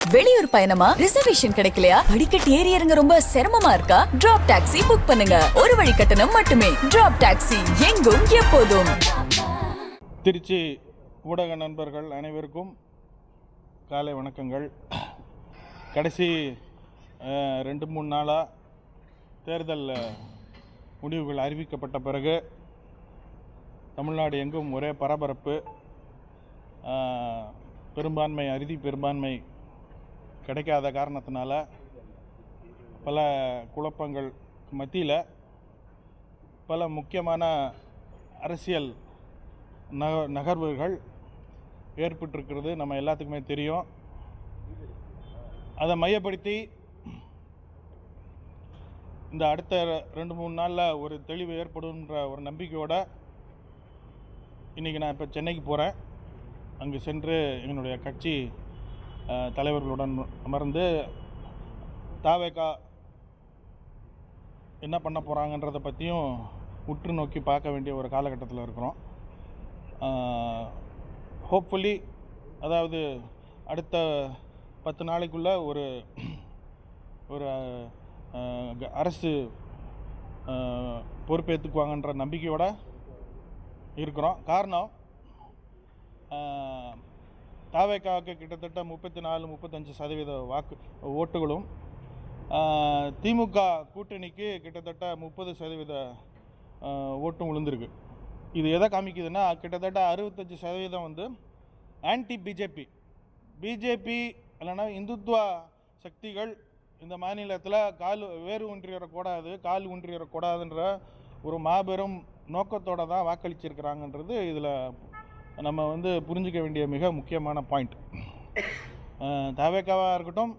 வெளியூர் பயணமா? ரிசர்வேஷன் கிடைக்கலையா? படிக்கட்டு ஏறி இறங்க ரொம்ப சிரமமா இருக்கா? டிராப் டாக்ஸி புக் பண்ணுங்க. ஒரு வழி கட்டணம் மட்டுமே. டிராப் டாக்ஸி, எங்கும் எப்போதும். திருச்சி ஊடக நண்பர்கள் அனைவருக்கும் காலை வணக்கங்கள். கடைசி 2-3 நாளாக தேர்தல் முடிவுகள் அறிவிக்கப்பட்ட பிறகு தமிழ்நாடு எங்கும் ஒரே பரபரப்பு. பெரும்பான்மை, அறுதி பெரும்பான்மை கிடைக்காத காரணத்தினால பல குழப்பங்கள் மத்தியில் பல முக்கியமான அரசியல் நகர்வுகள் ஏற்பட்டிருக்கிறது நம்ம எல்லாத்துக்குமே தெரியும். அதை மையப்படுத்தி இந்த அடுத்த 2-3 நாளில் ஒரு தெளிவு ஏற்படும்ன்ற ஒரு நம்பிக்கையோடு இன்றைக்கி நான் இப்போ சென்னைக்கு போகிறேன். அங்கு சென்று என்னுடைய கட்சி தலைவர்களுடன் அமர்ந்து தாவேகா என்ன பண்ண போகிறாங்கன்றதை பற்றியும் உற்று நோக்கி பார்க்க வேண்டிய ஒரு காலகட்டத்தில் இருக்கிறோம். ஹோப்ஃபுல்லி, அதாவது அடுத்த 10 நாளைக்குள்ளே ஒரு அரசு பொறுப்பேற்றுக்குவாங்கன்ற நம்பிக்கையோடு இருக்கிறோம். காரணம், தாவேகாவுக்கு கிட்டத்தட்ட 34-35% ஓட்டுகளும், திமுக கூட்டணிக்கு கிட்டத்தட்ட 30% ஓட்டும் விழுந்திருக்கு. இது எதை காமிக்குதுன்னா, கிட்டத்தட்ட 65% வந்து ஆன்டி பிஜேபி இல்லைன்னா இந்துத்துவா சக்திகள் இந்த மாநிலத்தில் வேறு ஒன்றியக்கூடாது, கால் ஒன்றியக்கூடாதுன்ற ஒரு மாபெரும் நோக்கத்தோடு தான் வாக்களிச்சிருக்கிறாங்கன்றது இதில் நம்ம வந்து புரிஞ்சிக்க வேண்டிய மிக முக்கியமான பாயிண்ட். தாவேகாவாக இருக்கட்டும்,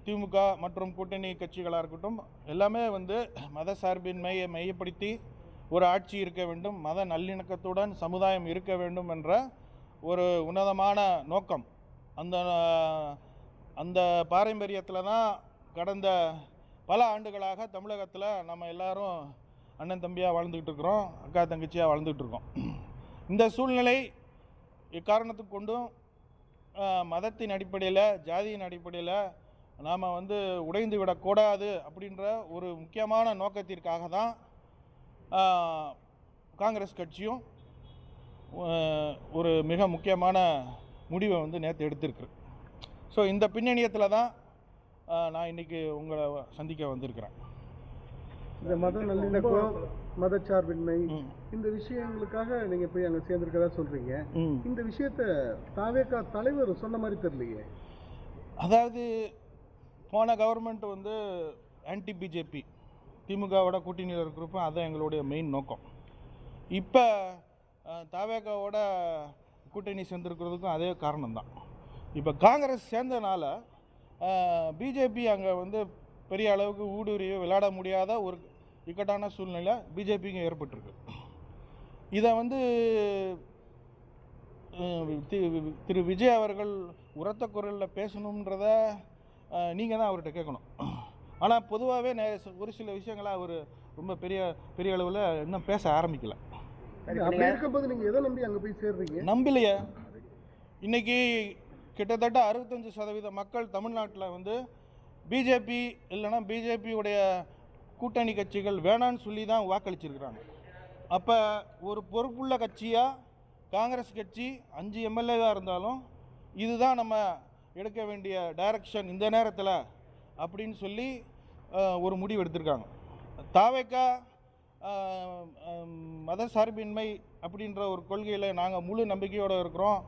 திமுக மற்றும் கூட்டணி கட்சிகளாக இருக்கட்டும், எல்லாமே வந்து மத சார்பின்மையை மையப்படுத்தி ஒரு ஆட்சி இருக்க வேண்டும், மத நல்லிணக்கத்துடன் சமுதாயம் இருக்க வேண்டும் என்ற ஒரு உன்னதமான நோக்கம். அந்த பாரம்பரியத்தில் தான் கடந்த பல ஆண்டுகளாக தமிழகத்தில் நம்ம எல்லாரும் அண்ணன் தம்பியாக வாழ்ந்துக்கிட்டு இருக்கிறோம், அக்கா தங்கச்சியாக வாழ்ந்துக்கிட்டு இருக்கோம். இந்த சூழ்நிலை இக்காரணத்துக்கு கொண்டும் மதத்தின் அடிப்படையில், ஜாதியின் அடிப்படையில் நாம் வந்து உடைந்து விடக்கூடாது அப்படின்ற ஒரு முக்கியமான நோக்கத்திற்காக தான் காங்கிரஸ் கட்சியும் ஒரு மிக முக்கியமான முடிவை வந்து நேற்று எடுத்திருக்கு. ஸோ இந்த பின்னணியத்தில் தான் நான் இன்றைக்கி உங்களை சந்திக்க வந்திருக்கிறேன். இந்த மத நல்லிணக்கம், மதச்சார்பின்மை, இந்த விஷயங்களுக்காக நீங்கள் போய் அங்கே சேர்ந்துருக்கதா சொல்கிறீங்க. இந்த விஷயத்தை தாவேகா தலைவர் சொன்ன மாதிரி தெரியலையே. அதாவது போன கவர்மெண்ட் வந்து ஆன்டி பிஜேபி, திமுகவோட கூட்டணியில் இருக்கிறப்ப அதுதான் எங்களுடைய மெயின் நோக்கம். இப்போ தாவேகாவோட கூட்டணி சேர்ந்துருக்கிறதுக்கும் அதே காரணம்தான். இப்போ காங்கிரஸ் சேர்ந்தனால பிஜேபி அங்கே வந்து பெரிய அளவுக்கு ஊடுருவி விளையாட முடியாத ஒரு இக்கட்டான சூழ்நிலை பிஜேபிக்கு ஏற்பட்டிருக்கு. இதை வந்து திரு விஜய் அவர்கள் உரத்த குரலில் பேசணுன்றத நீங்கள் தான் அவர்கிட்ட கேட்கணும். ஆனால் பொதுவாகவே ஒரு சில விஷயங்களை அவர் ரொம்ப பெரிய அளவில் இன்னும் பேச ஆரம்பிக்கலை. அப்படி இருக்கும்போது நீங்கள் எதை நம்பி அங்கே போய் சேர்றீங்க? நம்பலையே. இன்றைக்கி கிட்டத்தட்ட 65% மக்கள் தமிழ்நாட்டில் வந்து பிஜேபி இல்லைன்னா பிஜேபியுடைய கூட்டணி கட்சிகள் வேணான்னு சொல்லி தான் வாக்களிச்சிருக்கிறாங்க. அப்போ ஒரு பொறுப்புள்ள கட்சியாக காங்கிரஸ் கட்சி 5 எம்எல்ஏவாக இருந்தாலும் இதுதான் நம்ம எடுக்க வேண்டிய டைரக்ஷன் இந்த நேரத்தில் அப்படின்னு சொல்லி ஒரு முடிவு எடுத்திருக்காங்க. தாவேகா மத சார்பின்மை அப்படின்ற ஒரு கொள்கையில் நாங்கள் முழு நம்பிக்கையோடு இருக்கிறோம்,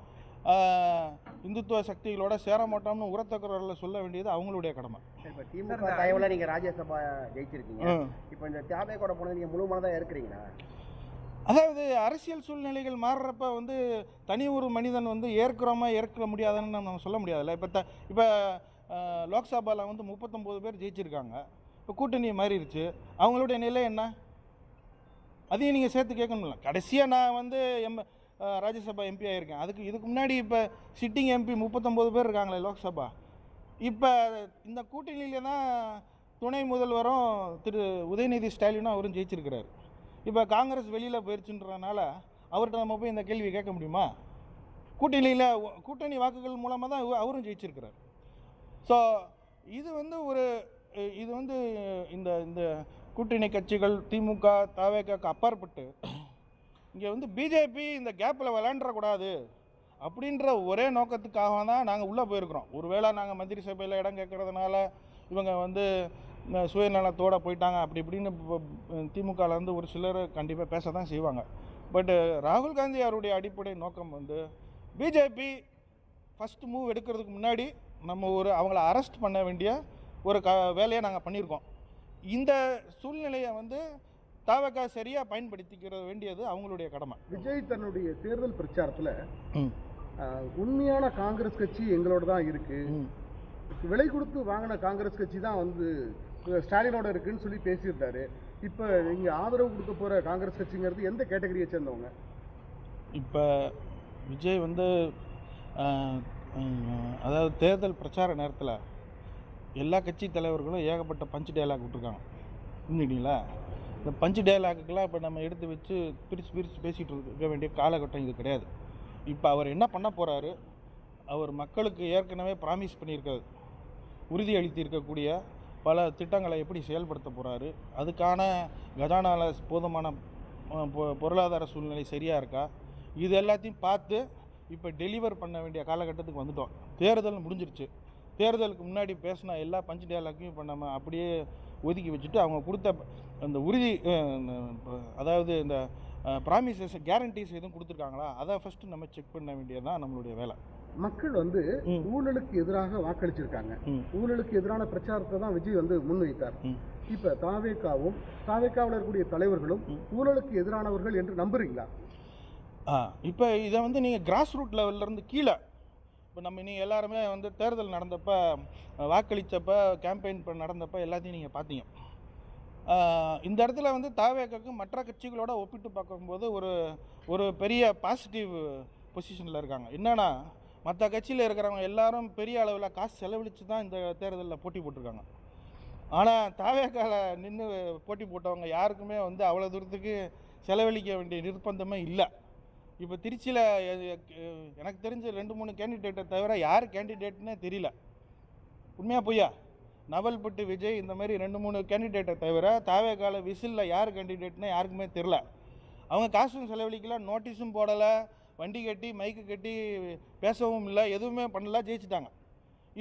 இந்துத்துவ சக்திகளோட சேர மாட்டோம்னு உரத்த குரலில் சொல்ல வேண்டியது அவங்களுடைய கடமை. இப்போ திமுக தயவில் நீங்கள் ராஜ்யசபா ஜெயிச்சிருக்கீங்க. இப்போ இந்த தாவேகோட போனது நீங்கள் முழு மனதாக இருக்கிறீங்களா? அதாவது அரசியல் சூழ்நிலைகள் மாறுறப்ப வந்து தனி ஒரு மனிதன் வந்து ஏற்க முடியாதுன்னு நம்ம சொல்ல முடியாதுல்ல. இப்போ லோக்சபாவில் வந்து 39 பேர் ஜெயிச்சிருக்காங்க. இப்போ கூட்டணி மாறிடுச்சு, அவங்களுடைய நிலை என்ன? அதையும் நீங்கள் சேர்த்து கேட்கணும்ல. கடைசியாக நான் வந்து ராஜ்யசபா எம்பி ஆகியிருக்கேன். இதுக்கு முன்னாடி இப்போ சிட்டிங் எம்பி 39 பேர் இருக்காங்களே லோக்சபா. இப்போ இந்த கூட்டணியிலே தான் துணை முதல்வரும் திரு உதயநிதி ஸ்டாலினும் அவரும் ஜெயிச்சிருக்கிறார். இப்போ காங்கிரஸ் வெளியில் போயிடுச்சுன்றனால அவர்கிட்ட நம்ம போய் இந்த கேள்வி கேட்க முடியுமா? கூட்டணி வாக்குகள் மூலமாக தான் அவரும் ஜெயிச்சிருக்கிறார். ஸோ இது வந்து இது வந்து இந்த இந்த கூட்டணி கட்சிகள் திமுக தவேகாக்கு அப்பாற்பட்டு இங்கே வந்து பிஜேபி இந்த கேப்பில் விளையாண்டக்கூடாது அப்படின்ற ஒரே நோக்கத்துக்காக தான் நாங்கள் உள்ளே போயிருக்கிறோம். ஒருவேளை நாங்கள் மந்திரி சபையில் இடம் கேட்கறதுனால இவங்க வந்து சுயநலத்தோடு போயிட்டாங்க அப்படி இப்படின்னு திமுகலேருந்து ஒரு சிலர் கண்டிப்பாக பேச தான் செய்வாங்க. பட் ராகுல் காந்தி அவருடைய அடிப்படை நோக்கம் வந்து பிஜேபி ஃபஸ்ட்டு மூவ் எடுக்கிறதுக்கு முன்னாடி நம்ம அவங்கள அரெஸ்ட் பண்ண வேண்டிய ஒரு வேலையை நாங்கள் பண்ணியிருக்கோம். இந்த சூழ்நிலையை வந்து தவேகா சரியாக பயன்படுத்திக்கிற வேண்டியது அவங்களுடைய கடமை. விஜய் தன்னுடைய தேர்தல் பிரச்சாரத்தில் உண்மையான காங்கிரஸ் கட்சி எங்களோட தான் இருக்கு, விலை கொடுத்து வாங்கின காங்கிரஸ் கட்சி தான் வந்து ஸ்டாலினோட இருக்குன்னு சொல்லி பேசியிருந்தாரு. இப்போ இங்கே ஆதரவு கொடுக்க போகிற காங்கிரஸ் கட்சிங்கிறது எந்த கேட்டகரியை சேர்ந்தவங்க? இப்போ விஜய் வந்து அதாவது தேர்தல் பிரச்சார நேரத்தில் எல்லா கட்சி தலைவர்களும் ஏகப்பட்ட பஞ்சு டயலாக் விட்டுருக்காங்க. புரிஞ்சுக்கிட்டீங்களா? இந்த பஞ்சு டயலாக்குக்கெல்லாம் இப்போ நம்ம எடுத்து வச்சு பிரித்து பேசிகிட்டு இருக்க வேண்டிய காலகட்டம் இது கிடையாது. இப்போ அவர் என்ன பண்ண போகிறாரு, அவர் மக்களுக்கு ஏற்கனவே ப்ராமிஸ் பண்ணியிருக்காரு, உறுதி அளித்திருக்கக்கூடிய பல திட்டங்களை எப்படி செயல்படுத்த போகிறாரு, அதுக்கான கஜானாவில் போதுமான பொருளாதார சூழ்நிலை சரியாக இருக்கா, இது எல்லாத்தையும் பார்த்து இப்போ டெலிவர் பண்ண வேண்டிய காலகட்டத்துக்கு வந்துட்டோம். தேர்தல் முடிஞ்சிருச்சு. தேர்தலுக்கு முன்னாடி பேசின எல்லா பஞ்சு டயலாக்கையும் இப்போ நம்ம அப்படியே ஒதுக்கி வச்சுட்டு அவங்க கொடுத்த அந்த உறுதி, அதாவது இந்த ப்ராமிசஸ் கேரண்டிஸ் எதுவும் கொடுத்துருக்காங்களா அதை ஃபஸ்ட்டு நம்ம செக் பண்ண வேண்டியது தான் நம்மளுடைய வேலை. மக்கள் வந்து ஊழலுக்கு எதிராக வாக்களிச்சிருக்காங்க. ஊழலுக்கு எதிரான பிரச்சாரத்தை தான் விஜய் வந்து முன்வைத்தார். இப்போ தாவேகாவும் தாவேகாவில் இருக்கக்கூடிய தலைவர்களும் ஊழலுக்கு எதிரானவர்கள் என்று நம்புறீங்களா? இப்போ இதை வந்து நீங்கள் கிராஸ் ரூட் லெவல்லேருந்து கீழே இப்போ நீங்கள் எல்லாருமே வந்து தேர்தல் நடந்தப்போ வாக்களித்தப்போ கேம்பெயின் நடந்தப்போ எல்லாத்தையும் நீங்கள் பார்த்தீங்க. இந்த இடத்துல வந்து தாவேகாக்கு மற்ற கட்சிகளோட ஒப்பிட்டு பார்க்கும்போது ஒரு பெரிய பாசிட்டிவ் பொசிஷனில் இருக்காங்க. என்னென்னா மற்ற கட்சியில் இருக்கிறவங்க எல்லாரும் பெரிய அளவில் காசு செலவழித்து தான் இந்த தேர்தலில் போட்டி போட்டிருக்காங்க. ஆனால் தாவேகாவில் நின்று போட்டி போட்டவங்க யாருக்குமே வந்து அவ்வளோ தூரத்துக்கு செலவழிக்க வேண்டிய நிர்பந்தமே இல்லை. இப்போ திருச்சியில் எனக்கு தெரிஞ்ச 2-3 கேண்டிடேட்டை தவிர யார் கேண்டிடேட்னே தெரியல. உண்மையாக பொய்யா? நவல்பட்டு விஜய் இந்த மாதிரி 2-3 கேண்டிடேட்டை தவிர தாவேகால விசிலில் யார் கேண்டிடேட்னே யாருக்குமே தெரில. அவங்க காசும் செலவழிக்கல, நோட்டீஸும் போடலை, வண்டி கட்டி மைக்கு கட்டி பேசவும் இல்லை, எதுவுமே பண்ணல, ஜெயிச்சிட்டாங்க.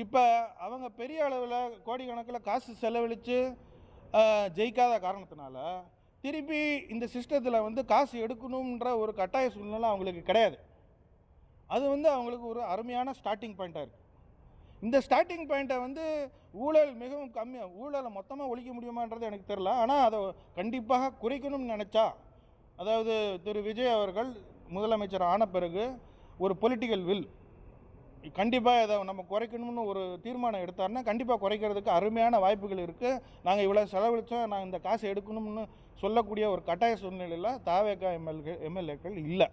இப்போ அவங்க பெரிய அளவில் கோடிக்கணக்கில் காசு செலவழித்து ஜெயிக்காத காரணத்தினால திருப்பி இந்த சிஸ்டத்தில் வந்து காசு எடுக்கணுன்ற ஒரு கட்டாய சூழ்நிலை அவங்களுக்கு கிடையாது. அது வந்து அவங்களுக்கு ஒரு அருமையான ஸ்டார்டிங் பாயிண்ட்டாக இருக்குது. இந்த ஸ்டார்டிங் பாயிண்ட்டை வந்து ஊழல் மிகவும் கம்மியாக, ஊழலை மொத்தமாக ஒழிக்க முடியுமான்றது எனக்கு தெரில. ஆனால் அதை கண்டிப்பாக குறைக்கணும்னு நினச்சா, அதாவது திரு விஜய் அவர்கள் முதலமைச்சர் ஆன பிறகு ஒரு பொலிட்டிக்கல் வில் கண்டிப்பாக இதை நம்ம குறைக்கணும்னு ஒரு தீர்மானம் எடுத்தாருன்னா கண்டிப்பாக குறைக்கிறதுக்கு அருமையான வாய்ப்புகள் இருக்குது. நாங்கள் இவ்வளோ செலவழித்தோம், நாங்கள் இந்த காசை எடுக்கணும்னு சொல்லக்கூடிய ஒரு கட்டாய சூழ்நிலையில் தாவேகா எம்எல்ஏக்கள் இல்லை.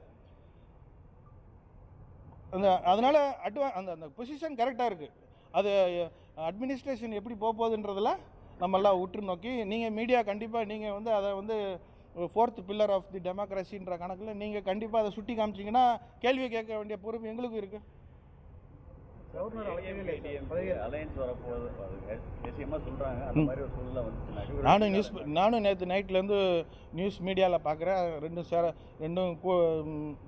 அதனால் அந்த பொசிஷன் கரெக்டாக இருக்குது. அது அட்மினிஸ்ட்ரேஷன் எப்படி போகுதுன்றதில் நம்மெல்லாம் உற்று நோக்கி, நீங்கள் மீடியா கண்டிப்பாக நீங்கள் வந்து அதை வந்து 4th பில்லர் ஆஃப் தி டெமோக்ரஸின்ற கணக்கில் நீங்கள் கண்டிப்பாக அதை சுட்டி காமிச்சிங்கன்னா கேள்வி கேட்க வேண்டிய பொறுப்பு எங்களுக்கும் இருக்குது. நானும் நேற்று நைட்லேருந்து நியூஸ் மீடியாவில் பார்க்குறேன், ரெண்டும்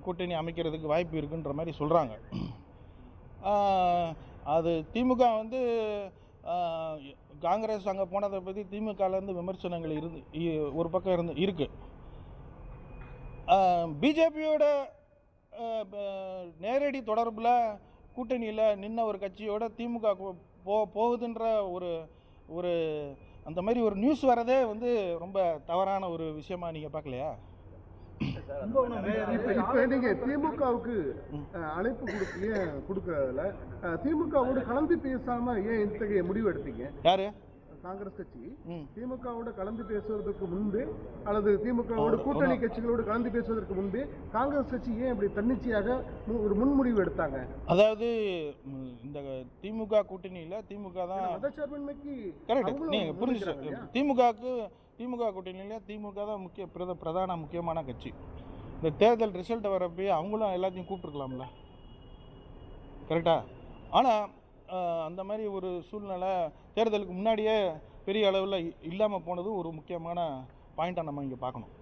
கூட்டணி அமைக்கிறதுக்கு வாய்ப்பு இருக்குன்ற மாதிரி சொல்கிறாங்க. அது திமுக வந்து காங்கிரஸ் அங்கே போனதை பற்றி திமுகலேருந்து விமர்சனங்கள் ஒரு பக்கம் இருக்குது. பிஜேபியோட நேரடி தொடர்பில் கூட்டணியில் நின்ன ஒரு கட்சியோட திமுக போகுதுன்ற ஒரு அந்த மாதிரி ஒரு நியூஸ் வரதே வந்து ரொம்ப தவறான ஒரு விஷயமா நீங்கள் பார்க்கலையா? இப்போ நீங்க திமுகவுக்கு அழைப்பு கொடுக்கறதுல திமுகவோடு கலந்து பேசாம ஏன் இத்தகைய முடிவு எடுத்தீங்க? யாரு? காங்கிரஸ் கட்சி திமுகவோடு கலந்து பேசுவதற்கு முன்பு அல்லது திமுகவோடு கூட்டணி கட்சிகளோடு கலந்து பேசுவதற்கு முன்பு காங்கிரஸ் கட்சி ஏன் இப்படி தன்னிச்சையாக ஒரு முன்முடிவு எடுத்தாங்க? அதாவது இந்த திமுக கூட்டணியில் திமுக தான் மதச்சார்பின்மைக்கு கரெக்ட், நீங்கள் புரிஞ்சுச்சு. திமுக கூட்டணியில் திமுக தான் பிரதான முக்கியமான கட்சி. இந்த தேர்தல் ரிசல்ட் வரப்போ அவங்களும் எல்லாத்தையும் கூப்பிட்டுருக்கலாம்ல, கரெக்டா? ஆனால் அந்த மாதிரி ஒரு சூழ்நிலை தேர்தலுக்கு முன்னாடியே பெரிய அளவில் இல்லாமல் போனது ஒரு முக்கியமான பாயிண்ட்டாக நம்ம இங்கே பார்க்கணும்.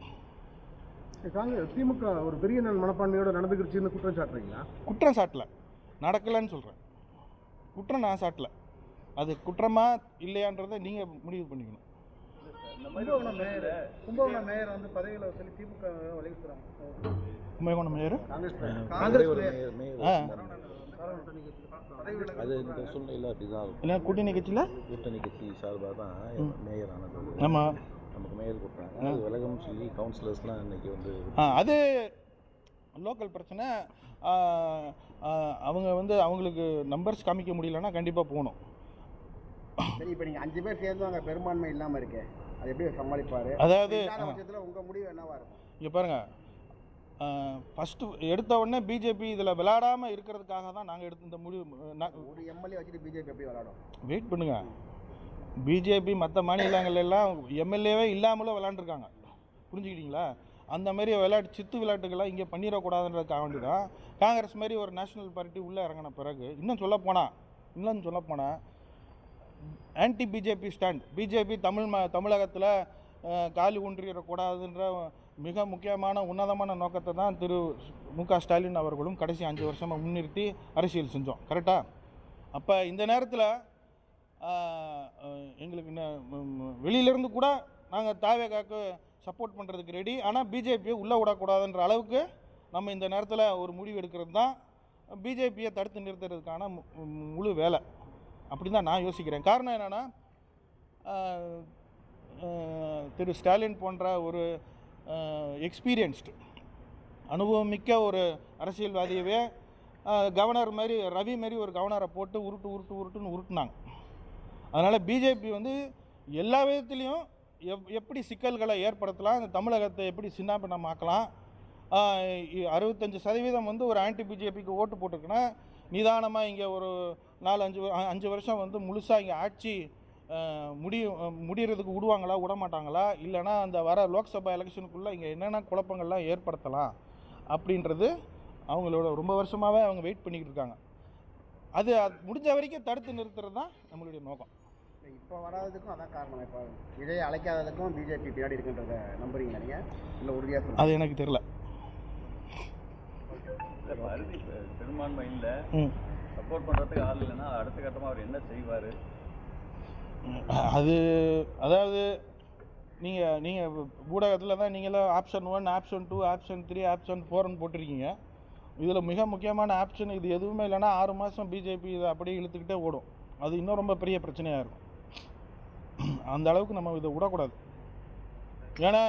திமுக ஒரு பெரிய மனப்பான்மையோட நடந்துக்கிடுச்சுன்னு குற்றம் சாட்டுறீங்களா? குற்றம் சாட்டலை, நடக்கலைன்னு சொல்கிறேன். குற்றம் நான் சாட்டலை. அது குற்றமா இல்லையான்றதை நீங்கள் முடிவு பண்ணிக்கணும். கும்பகோணம் மேயர் வந்து பதவியில் சொல்லி திமுக வலியுறுத்துறாங்க. கும்பகோணம் மேயர் அது இந்த சூழ்நிலையில் அப்படிதான் இருக்கும். இல்லை கூட்டணி கட்சியில் கூட்டணி கட்சி சார்பாக தான் மேயர் ஆனது. ஆமாம், நமக்கு மேயர் கொடுத்தாங்க. அது விலகம்னு சொல்லி கவுன்சிலர்ஸ்லாம் இன்னைக்கு வந்து அது லோக்கல் பிரச்சனை. அவங்க வந்து அவங்களுக்கு நம்பர்ஸ் காமிக்க முடியலன்னா கண்டிப்பாக போகணும். சரி, இப்போ நீங்கள் 5 பேர் சேர்ந்து அங்கே பெரும்பான்மை இல்லாமல் இருக்கு, அது எப்படி சமாளிப்பார்? அதாவது பட்சத்தில் உங்கள் முடிவு என்னவா இருக்கும்? இங்கே பாருங்கள், ஃபஸ்ட்டு எடுத்த உடனே பிஜேபி இதில் விளையாடாமல் இருக்கிறதுக்காக தான் நாங்கள் எடுத்த இந்த முடிவு. ஒரு எம்எல்ஏ வச்சுட்டு பிஜேபி எப்படி விளையாடும்? வெயிட் பண்ணுங்க. பிஜேபி மற்ற மாநிலங்கள்லாம் எம்எல்ஏவே இல்லாமலும் விளையாண்டுருக்காங்க, புரிஞ்சுக்கிட்டீங்களா? அந்த மாதிரி சித்து விளையாட்டுகள்லாம் இங்கே பண்ணிடக்கூடாதுன்றதுக்காக வேண்டி தான் காங்கிரஸ் மாதிரி ஒரு நேஷனல் பார்ட்டி உள்ளே இறங்கின பிறகு இன்னும் சொல்லப்போனால் ஆன்டி பிஜேபி ஸ்டாண்ட், பிஜேபி தமிழகத்தில் காலி ஒன்றிடக்கூடாதுன்ற மிக முக்கியமான உன்னதமான நோக்கத்தை தான் திரு மு.க. ஸ்டாலின் அவர்களும் கடைசி 5 வருஷமாக முன்னிறுத்தி அரசியல் செஞ்சோம். கரெக்டாக? அப்போ இந்த நேரத்தில் எங்களுக்கு வெளியிலேருந்து கூட நாங்கள் தாவேகாக்கு சப்போர்ட் பண்ணுறதுக்கு ரெடி. ஆனால் பிஜேபியை உள்ளே விடக்கூடாதுன்ற அளவுக்கு நம்ம இந்த நேரத்தில் ஒரு முடிவு எடுக்கிறது தான் பிஜேபியை தடுத்து நிறுத்துறதுக்கான முழு வேலை. அப்படி தான் நான் யோசிக்கிறேன். காரணம் என்னென்னா, திரு ஸ்டாலின் போன்ற ஒரு எக்ஸ்பீரியன்ஸ்டு அனுபவமிக்க ஒரு அரசியல்வாதியவே கவர்னர் மாதிரி, ரவி மாதிரி ஒரு கவர்னரை போட்டு உருட்டுன்னு உருட்டுனாங்க. அதனால் பிஜேபி வந்து எல்லா விதத்துலேயும் எப்படி சிக்கல்களை ஏற்படுத்தலாம், இந்த தமிழகத்தை எப்படி சின்னாபின்னமாக்கலாம். 65% வந்து ஒரு ஆன்டி பிஜேபிக்கு ஓட்டு போட்டிருக்குன்னா நிதானமாக இங்கே ஒரு 4-5 வருஷம் வந்து முழுசாக இங்கே ஆட்சி முடிகிறதுக்கு விட மாட்டாங்களா, இல்லைனா அந்த வர லோக்சபா எலெக்ஷனுக்குள்ளே இங்கே என்னென்ன குழப்பங்கள்லாம் ஏற்படுத்தலாம் அப்படின்றது அவங்களோட ரொம்ப வருஷமாகவே அவங்க வெயிட் பண்ணிக்கிட்டு இருக்காங்க. அது முடிஞ்ச வரைக்கும் தடுத்து நிறுத்துறது தான் நம்மளுடைய நோக்கம். இப்போ வராததுக்கும் அதான் காரணம். இப்போ விஜய் அழைக்காததுக்கும் பிஜேபி பின்னாடி இருக்குன்றதை நம்புறீங்க நீங்கள்? இல்லை உறுதியாக? அது எனக்கு தெரியல. பெரும்பான்மை இல்லை, சப்போர்ட் பண்ணுறதுக்கு ஆள் இல்லைன்னா அடுத்த கட்டமாக அவர் என்ன செய்வார்? அதாவது நீங்கள் ஊடகத்தில் தான் நீங்களாம் ஆப்ஷன் 1, ஆப்ஷன் 2, ஆப்ஷன் 3, ஆப்ஷன் 4ன்னு போட்டிருக்கீங்க. இதில் மிக முக்கியமான ஆப்ஷன் இது எதுவுமே இல்லைன்னா 6 மாதம் பிஜேபி இதை அப்படியே இழுத்துக்கிட்டே ஓடும். அது இன்னும் ரொம்ப பெரிய பிரச்சனையாக இருக்கும். அந்த அளவுக்கு நம்ம இதை விடக்கூடாது. ஏன்னா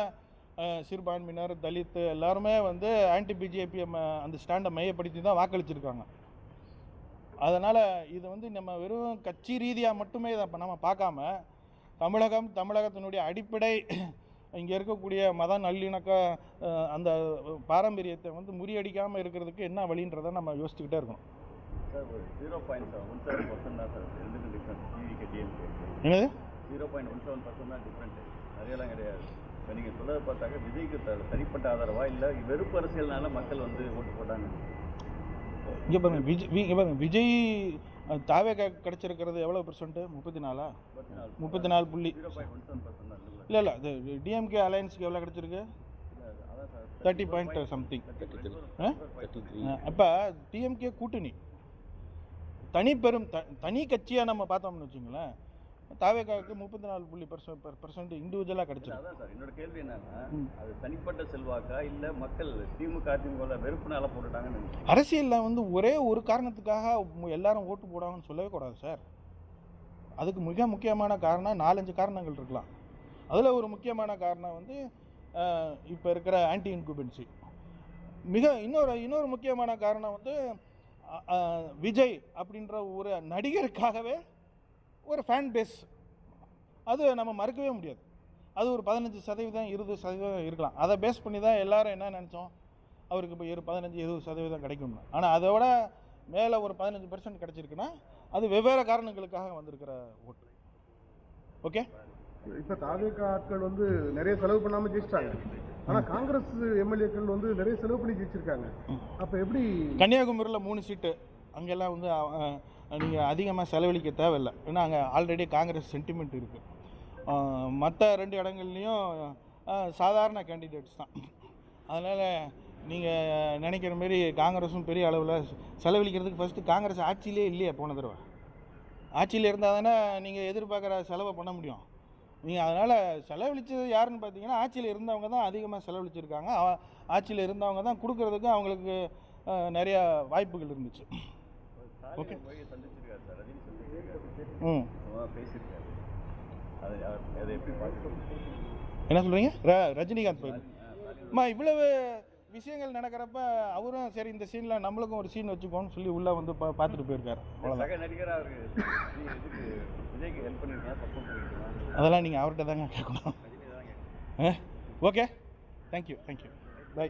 சிறுபான்மையினர், தலித் எல்லாருமே வந்து ஆன்டி பிஜேபி அந்த ஸ்டாண்டை மையப்படுத்தி தான் வாக்களிச்சிருக்காங்க. அதனால் இது வந்து நம்ம வெறும் கட்சி ரீதியாக மட்டுமே இதை நம்ம பார்க்காம தமிழகத்தினுடைய அடிப்படை இங்கே இருக்கக்கூடிய மத நல்லிணக்க அந்த பாரம்பரியத்தை வந்து முறியடிக்காமல் இருக்கிறதுக்கு என்ன வழின்றதை நம்ம யோசிச்சுக்கிட்டே இருக்கணும். சார், ஒரு 0.17% தான் சார் ரெண்டுக்கும் டிஃப்ரெண்ட். டிவிக்கு டிஎம்கே என்னது 0.17% தான் டிஃப்ரெண்ட், நிறையெல்லாம் கிடையாது. இப்போ நீங்கள் சொல்கிறத பார்த்தாக்க விஜய்க்கு தனிப்பட்ட ஆதரவா இல்லை வெறுப்பு அரசியல்னால மக்கள் வந்து ஓட்டு போட்டாங்க? இங்கே பாருங்க, விஜய் தாவே கிடச்சிருக்கிறது எவ்வளோ %? 34 புள்ளி. 0.17% இல்லை இது டிஎம்கே அலையன்ஸுக்கு எவ்வளோ கிடச்சிருக்கு? 30 பாயிண்ட் சம்திங். அப்போ டிஎம்கே கூட்டணி தனி கட்சியாக நம்ம பார்த்தோம்னு வச்சுங்களேன், தாவேகாவுக்கு 34% இண்டிவிஜுவலாக கிடச்சிருக்கு. அதான் சார் என்னோட கேள்வி என்னன்னா, அது தனிப்பட்ட செல்வாக்கா இல்லை மக்கள் திமுக அதிமுக வெறுப்புனால போட்டுட்டாங்கன்னு? அரசியலில் வந்து ஒரே ஒரு காரணத்துக்காக எல்லாரும் ஓட்டு போடாங்கன்னு சொல்லவே கூடாது சார். அதுக்கு மிக முக்கியமான காரணம் 4-5 காரணங்கள் இருக்கலாம். அதில் ஒரு முக்கியமான காரணம் வந்து இப்போ இருக்கிற ஆன்டி இன்குபென்சி. இன்னொரு முக்கியமான காரணம் வந்து விஜய் அப்படின்ற ஒரு நடிகருக்காகவே ஒரு ஃபேன் பேஸ், அது நம்ம மறுக்கவே முடியாது. அது ஒரு 15%, 20% இருக்கலாம். அதை பேஸ் பண்ணி தான் எல்லாரும் என்ன நினச்சோம், அவருக்கு இப்போ 15-20% கிடைக்கும்னு. ஆனால் அதோட மேலே ஒரு 15% கிடச்சிருக்குன்னா அது வெவ்வேறு காரணங்களுக்காக வந்திருக்கிற ஓட்டு. ஓகே, இப்போ தாவேக ஆட்கள் வந்து நிறைய செலவு பண்ணாமல் ஜெயிச்சிட்டாங்க. ஆனால் காங்கிரஸ் எம்எல்ஏக்கள் வந்து நிறைய செலவு பண்ணி ஜெயிச்சிருக்காங்க. அப்போ எப்படி? கன்னியாகுமரியில் 3 சீட்டு, அங்கெல்லாம் வந்து நீங்கள் அதிகமாக செலவழிக்க தேவையில்லை. ஏன்னா அங்கே ஆல்ரெடி காங்கிரஸ் சென்டிமெண்ட் இருக்குது. மற்ற 2 இடங்கள்லையும் சாதாரண கேண்டிடேட்ஸ் தான். அதனால் நீங்கள் நினைக்கிற மாரி காங்கிரஸும் பெரிய அளவில் செலவழிக்கிறதுக்கு ஃபஸ்ட்டு காங்கிரஸ் ஆட்சியிலே இல்லையே. போன தடவை ஆட்சியில் இருந்தால் தானே நீங்கள் எதிர்பார்க்குற செலவை பண்ண முடியும். நீங்கள் அதனால் செலவழித்தது யாருன்னு பார்த்தீங்கன்னா ஆட்சியில் இருந்தவங்க தான் அதிகமாக செலவழிச்சிருக்காங்க. ஆட்சியில் இருந்தவங்க தான் கொடுக்கறதுக்கு அவங்களுக்கு நிறையா வாய்ப்புகள் இருந்துச்சு. ஓகே. போய் சந்திச்சிருக்காரு சார், ரஜினி சந்திச்சிருக்காரு, பேசியிருக்காரு. அதை எப்படி பார்க்குறீங்க? என்ன சொல்கிறீங்க? ரஜினிகாந்த் போயிருமா? இவ்வளவு விஷயங்கள் நடக்கிறப்ப அவரும் சரி இந்த சீனில் நம்மளுக்கும் ஒரு சீன் வச்சுக்கோன்னு சொல்லி உள்ளே வந்து பார்த்துட்டு போயிருக்காரு. சக நடிகராக அவருக்கு விஜய்க்கு ஹெல்ப் பண்ணியிருக்கலாம், சப்போர்ட் பண்ணியிருக்கலாம். அதெல்லாம் நீங்கள் அவர்கிட்ட தாங்க கேட்கணும். Okay, thank you, by.